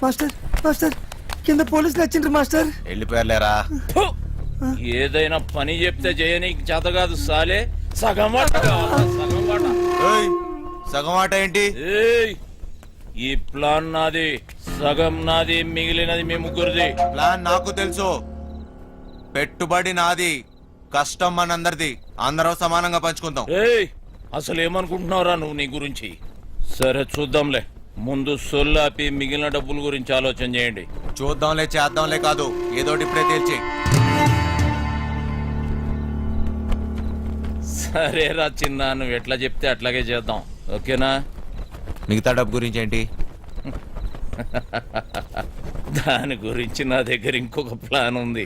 Master master కింద పోలీసులు వచ్చిండ్రు మాస్టర్. వెళ్ళిపోయారులేరా. ఏదైనా పని చెప్తే చేయనీకి చేత కాదు సాలే. సగం వాట కావాలా? సగం వాట. సగం ఆట ఏంటి? ఏయ్, ఈ ప్లాన్ నాది, సగం నాది, మిగిలినది మీ ముగ్గురిది. ప్లాన్ నాకు తెలుసు. పెట్టుబడి నాది, కష్టం మనందరిది. అందరం సమానంగా పంచుకుందాం. ఏయ్, అసలు ఏమనుకుంటున్నావురా నువ్వు నీ గురించి? సరే చూద్దాంలే, ముందు సొల్లాపి మిగిలిన డబ్బుల గురించి ఆలోచన చేయండి. చూద్దాంలే చేద్దాంలే కాదు, ఏదోటి ఇప్పుడే తేల్చి. సరేరా చిన్న, నువ్వు ఎట్లా చెప్తే అట్లాగే చేద్దాం, ఓకేనా? మిగతా డబ్బు గురించి ఏంటి? దాని గురించి నా దగ్గర ఇంకొక ప్లాన్ ఉంది.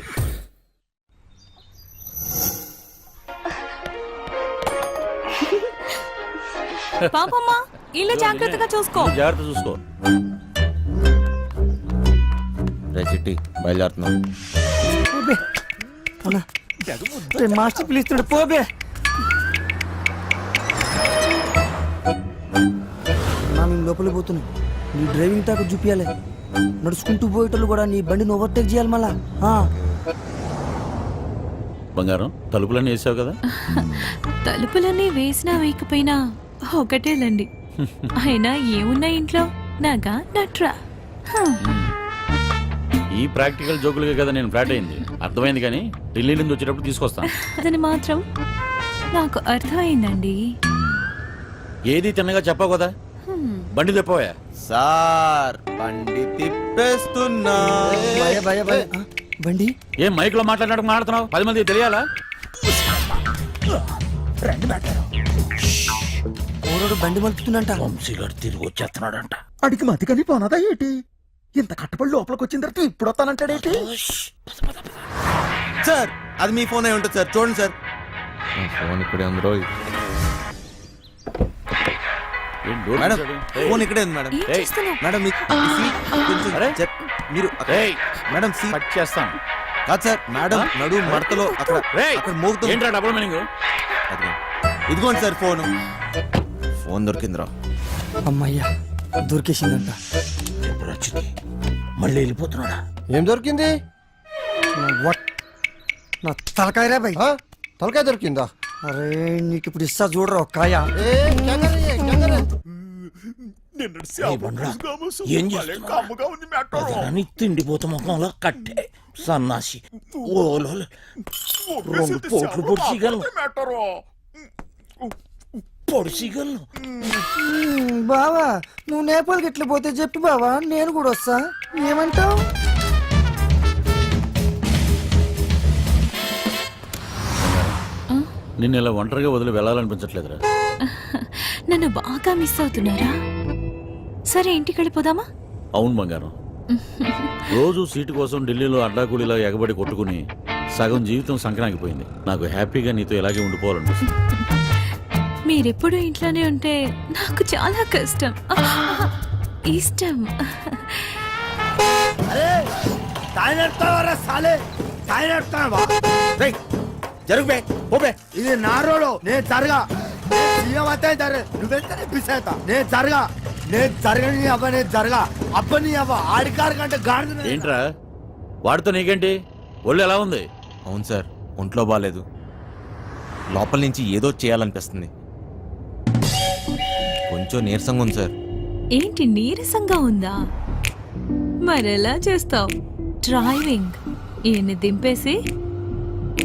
పాపమ్మా, ఇల్లు జాగ్రత్తగా చూసుకో. జాగ్రత్త చూసుకో. రే చిట్టి, బయలుదేరుతున్నాం. మాస్టర్ పిలుస్తున్నాడు, పోబే. లోపల పోతున్నాయి. నీ డ్రైవింగ్ తాకు చూపించాలి. నడుచుకుంటూ పోయేటోళ్ళు కూడా నీ బండిని ఓవర్టేక్ చేయాలి మళ్ళా. బంగారం, తలుపులన్నీ వేసావు కదా? తలుపులన్నీ వేసినా వేయకపోయినా ఒకటేలండి. అయినా ఏమున్నా ఇంట్లో నాగా నట్రా. ఈ ప్రాక్టికల్ జోకులుగా కదా నేను ఫ్లాట్ అయింది. అర్థమైంది, కానీ ఢిల్లీ నుంచి వచ్చేటప్పుడు తీసుకొస్తాను. అదని మాత్రం నాకు అర్థమైందండి. ఏది తిన్నగా చెప్పావు కదా. బండి తెప్పవా? సార్, బండి తిప్పేస్తున్నా. బండి ఏం మైక్ లో మాట్లాడుతున్నావు? 10 మంది తెలియాలా? ఓరోడు బండి మలుపుతుందంట. వంశీగారు తిరిగి వచ్చేస్తున్నాడంట. అడిగి మతికని పోనదా ఏంటి? ఇంత కట్టబడి లోపలికి వచ్చిన తర్వాత ఇప్పుడు వస్తానంటాడేంటి? సార్, అది మీ ఫోన్ అయి ఉంటుంది సార్, చూడండి సార్. ఫోన్ ఇక్కడే ఉంది రోజు. మేడం, ఫోన్ ఇక్కడే ఉంది మేడం. ఏం చేస్తున్నావ్? మేడం మీరు మేడం సీట్ చేస్తాను కాదు సార్, మేడం నడు మడతలో అక్కడ అక్కడ మోగుతుంది. Double meaning. ఇదిగోండి సార్ ఫోన్. ఫోన్ దొరికిందిరా. అమ్మయ్యా, దొరికేసిందంట. మళ్ళీ వెళ్ళిపోతున్నాడా? ఏం దొరికింది? నా తలకాయరా బై. తలకాయ దొరికిందా? అరే, నీకు ఇప్పుడు ఇస్తా చూడరా ఒక్కాయ. ఏం చేస్తున్నావు? తిండిపోతా ముఖంలో కట్టే సన్నాసి. ఓలో 2 పోట్లు పొడిచిగలను. బావా, నువ్వు నేపాల్కి ఎట్లా పోతే చెప్పి బావా, నేను కూడా వస్తా. ఏమంటావు? నిన్ను ఇలా ఒంటరిగా వదిలి వెళ్ళాలనిపించట్లేదురా. నన్ను బాగా మిస్ అవుతున్నారా? సరే, ఇంటికి వెళ్ళిపోదామా? అవును బంగారం, రోజు సీటు కోసం ఢిల్లీలో అడ్డాకూలీలా ఎగబడి కొట్టుకుని సగం జీవితం సంక్రాంతిపోయింది. నాకు హ్యాపీగా నీతో ఇలాగే ఉండిపోవాలనిపిస్తుంది. మీరెప్పుడు ఇంట్లోనే ఉంటే నాకు చాలా కష్టం, ఇష్టం. ఇది నా రోడ్, నేను జరగా. నువ్వెంతనే పిసేతా? నేను జరగా, నేను జరగని అవ్వ, నేను జరగా అబ్బని అవ్వ. ఆడికారు కంటే గాడి. ఏంట్రా వాడితో నీకేంటి? ఒళ్ళు ఎలా ఉంది? అవును సార్, ఒంట్లో బాగాలేదు. లోపల నుంచి ఏదో చేయాలనిపిస్తుంది. కొంచెం నీరసంగా ఉంది సార్. ఏంటి నీరసంగా ఉందా? మరెలా చేస్తావు? డ్రైవింగ్ ఈయన్ని దింపేసి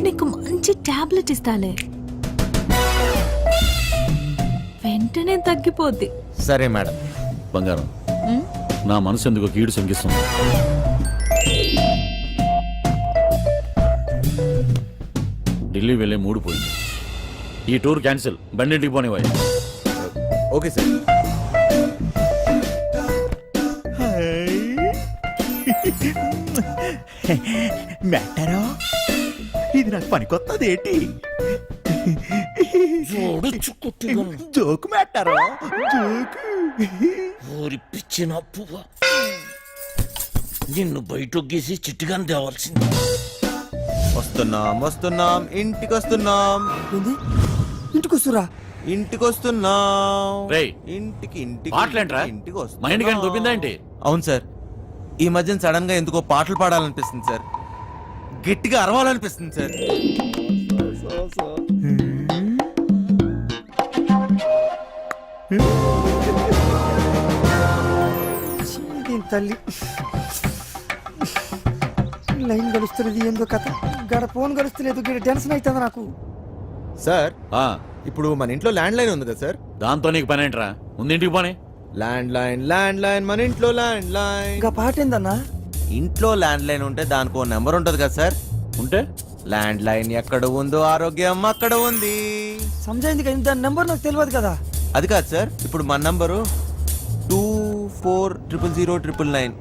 నీకు మంచి టాబ్లెట్ ఇస్తాలే, వెంటనే తగ్గిపోద్ది. సరే మేడం. బంగారం, నా మనసు ఎందుకు కీడు శంకిస్తుంది. ఢిల్లీ వెళ్ళే మూడు పోయింది. ఈ టూర్ క్యాన్సిల్, బండింటికి పోనివ్వాలి. Okay sir. మ్యాటరో ఇది నాకు పనికొత్తది ఏంటి? జోకు మ్యాటరో, జోకు. ఊరి పిచ్చినప్పు నిన్ను బయటొగ్గేసి చిట్టుగాని తేవాల్సింది. వస్తున్నాం, ఇంటికి వస్తున్నాం. ఇంటికి వస్తురా? ఇంటికి వస్తున్నాం. రేయ్, ఇంటికి మాటలేంట్రా? ఇంటికి మైండ్ కానీ దొబ్బిందా ఏంటి? అవును సార్, ఈ మధ్యన సడన్ గా ఎందుకో పాటలు పాడాలనిపిస్తుంది సార్, గట్టిగా అరవాలనిపిస్తుంది సార్. దీని తల్లి లైన్ గడుస్తున్నది ఏందో కథ, గడ ఫోన్ గడుస్తులేదు, గడ టెన్షన్ అవుతుంది నాకు. సార్ ఆ, ఇప్పుడు మన ఇంట్లో ల్యాండ్ లైన్ ఉంది కదా సార్? దాంతో నీకు పని ఏంట్రా? ముందు ఇంటికి పోనీ. ల్యాండ్ లైన్ మన ఇంట్లో ల్యాండ్ లైన్. ఇంకా పాట ఏందన్నా? ఇంట్లో ల్యాండ్ లైన్ ఉంటే దానికి ఓ నెంబర్ ఉంటుంది కదా సార్? ఉంటే ల్యాండ్ లైన్ ఎక్కడ ఉందో ఆరోగ్యం అక్కడ ఉంది. సమజైంది కదా, దాని నెంబర్ నాకు తెలియదు కదా. అది కాదు సార్, ఇప్పుడు మన నంబరు 240009.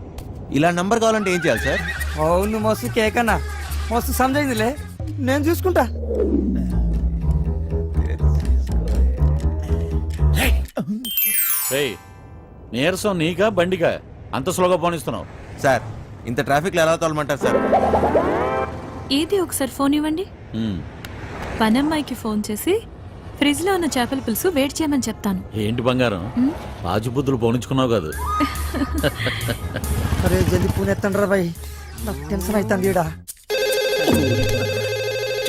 ఇలా నంబర్ కావాలంటే ఏం చేయాలి సార్? అవును మస్తు కేకన్నా, మస్తు సమజైందిలే, నేను చూసుకుంటా. రేయ్, నీరసం నీకా బండికా అంత స్లోగా పోనిస్తున్నావు? సార్ ఇంత ట్రాఫిక్లో ఎలా తోలమంటారు సార్? ఏది ఒకసారి ఫోన్ ఇవ్వండి. ఉమ్, పనమ్మాయికి ఫోన్ చేసి ఫ్రిడ్జ్ లో ఉన్న చేపల పులుసు వేడి చేయమని చెప్తాను. ఏంటి బంగారం, పాచిబుద్ధులు పోనించుకున్నావు కాదు? అరే జల్ది పూణె ఎత్తండి రా బాయ్, నాకు టెన్షన్ అవుతుంది ఈడ.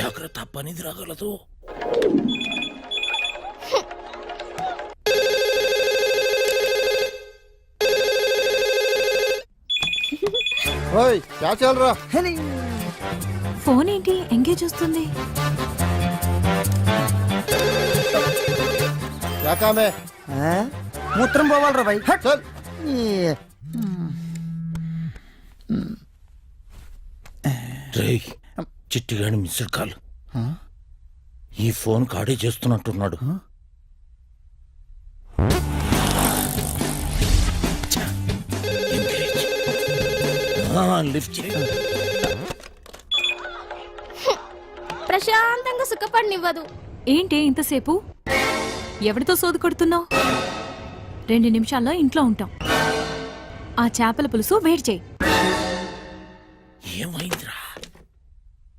జాగ్రత్త, పనిది రాగలదు. ఓయ్ క్యా చల్ రా? హెలి. ఫోన్ ఏంటి ఎంగేజ్ వస్తుంది? క్యా కామ్ హై? ఆ? మూత్రం పోవాలరా బాయ్. హట్. చల్. ఈ- రేయ్, చిట్టిగాని మిస్డ్ కాల్. ఈ ఫోన్ కాడే చేస్తున్నట్టున్నాడు. ఛ, ఎంగేజ్. లిఫ్ట్ చేయి. ప్రశాంతంగా సుఖపడినివ్వదు. ఏంటి ఇంతసేపు? ఎవరితో సోది కొడుతున్నావు? 2 నిమిషాల్లో ఇంట్లో ఉంటాం. ఆ చేపల పులుసు వేడి చేయి. ఏమైందిరా?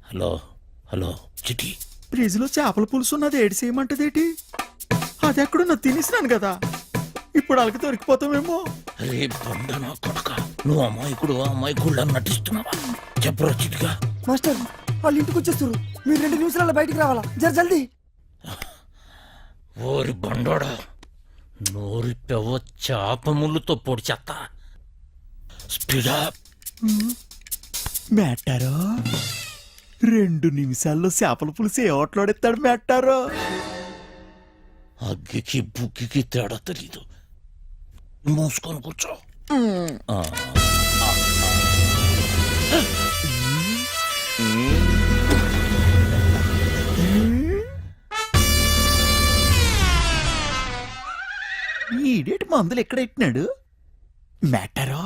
హలో హలో చిటి, ఫ్రిడ్జ్ లో చేపల పులుసు ఉన్నది ఏడు చేయమంటదేటి? అది ఎక్కడున్నా తినేసినాను కదా, ఇప్పుడు అలకి దొరికిపోతామేమో. రే బండ నా కొడక, నువ్వు అమ్మాయికుడు నటిస్తున్నావా? చెప్పరా చిటిగా. మాస్టర్ వాళ్ళు ఇంటికి వచ్చేస్తారు, మీరు 2 నిమిషాలలో బయటికి రావాలా, జర జల్దీ. ఓరి బండోడా, నోరి పెవ చేప ముళ్ళుతో పొడి చెత్త. స్పీడా. మేటారో 2 నిమిషాల్లో చేపల పులుసు ఏ ఓట్లాడెత్తాడు మేటారో? అగ్గికి బుగ్గికి తేడా తెలీదు. మూసుకొని కూర్చో. ఆ. ఈడేటి మందులు ఎక్కడెట్టినాడు మేటారో?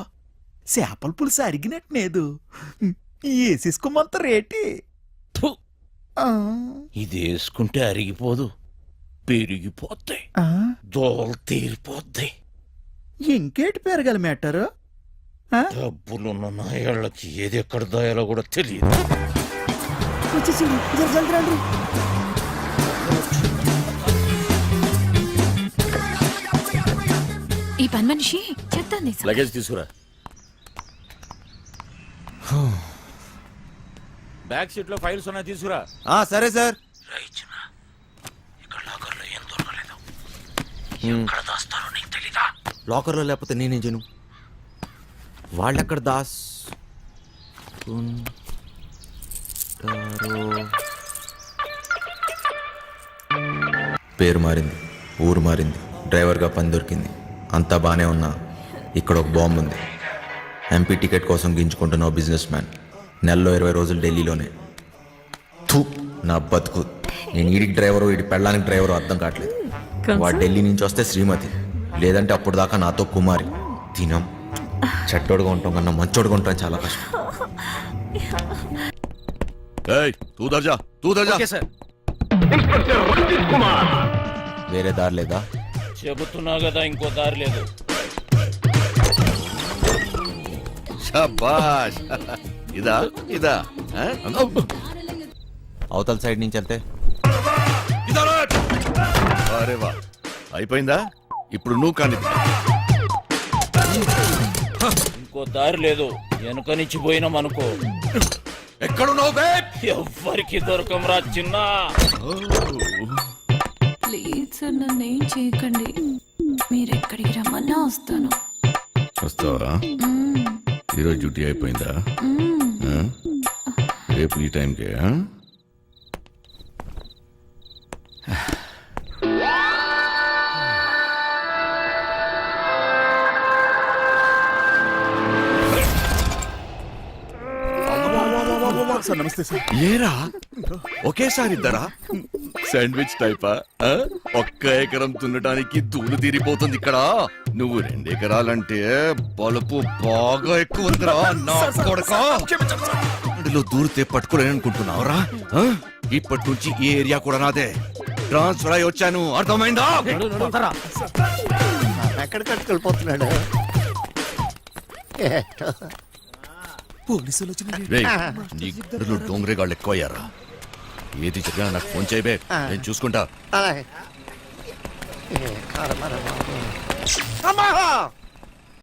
చేపల పులుసు అరిగినట్టులేదు, వేసేసుకోమంత రేటి. ఫు, ఆ, ఇది వేసుకుంటే అరిగిపోదు, పెరిగిపోతాయి, ఆ, దోలు తీరిపోద్ది. ఇంకేటి పెరగాలి మేటారో? డబ్బులున్న నాయాళ్ళకి ఏది ఎక్కడ దాయాలో కూడా తెలియదు. వచ్చేసి జర జల్దీ రండి. ఈ పని మనిషి చెప్తాను. లగేజ్ తీసుకురా. బ్యాక్ సీట్ లో ఫైల్స్ ఉన్నాయి, తీసుకురా. సరే సార్. ఇక్కడ లాకర్లో ఏం దొరకలేదు. ఎక్కడ దాస్తారో నీకు తెలీదా? లాకర్లో లేకపోతే నేనేం చేయను? వాళ్ళెక్కడ దాస్ పేరు మారింది, ఊరు మారింది, డ్రైవర్గా పని దొరికింది, అంతా బాగానే ఉన్నా ఇక్కడ ఒక బాంబు ఉంది. ఎంపీ టికెట్ కోసం గింజుకుంటున్న బిజినెస్ మ్యాన్, నెలలో 20 రోజులు ఢిల్లీలోనే. థూ, నా బతుకు. నేను ఈడికి డ్రైవరు, ఈడి పెళ్ళానికి డ్రైవరు అర్థం కావట్లేదు. వాడు ఢిల్లీ నుంచి వస్తే శ్రీమతి, లేదంటే అప్పుడు దాకా నాతో కుమారి. తినం చెట్టోడుగా ఉంటాం కన్నా మంచోడుగా ఉంటాం చాలా కష్టం. వేరే దారి లేదా? చెబుతున్నా కదా, ఇంకో దారి లేదు. శభాష్. ఇదా ఇదా ఆ? అవతల సైడ్ నుంచి వెళ్తే అరే వా, అయిపోయిందా? ఇప్పుడు నువ్వు కానీ ఇంకో దారి లేదు వెనుక నుంచి పోయినాం అనుకో ఎక్కడున్నావు బే ఎవ్వరికి దొరకంరా చిన్న ప్లీజ్ సార్ నన్ను ఏం చేయకండి మీరు ఎక్కడికి రమ్మన్నా వస్తాను వస్తావా ఈరోజు డ్యూటీ అయిపోయిందా ఆ? రేపు ఈ టైంకే ఆ? సార్ నమస్తే సార్. ఏరా ఒకేసారి ఇద్దరా శాండ్విచ్ టైపా ఆ? ఒక్క ఎకరం దున్నడానికి ధూళి తీరిపోతుంది ఇక్కడ నువ్వు 2 ఎకరాలంటే బలుపు బాగా ఎక్కువ ఉందిరా నా కొడకా అందులో దూరితే పట్టుకోలేని అనుకుంటున్నావురా ఆ? ఇప్పటి నుంచి ఈ ఏరియా కూడా నాదే ట్రాన్స్ఫర్ అయి వచ్చాను అర్థమైందా ఎక్కడికక్కడికి వెళ్ళిపోతున్నాడు పోలీసులు వచ్చిన రేయ్, నీ గుడ్డలో డోంగరేగాళ్ళు ఎక్కువ అయ్యారా ఏది చెప్పినా నాకు ఫోన్ చేయబే నేను చూసుకుంటా అలాగే. ఏ కారమరా బాబు. అమ్మా!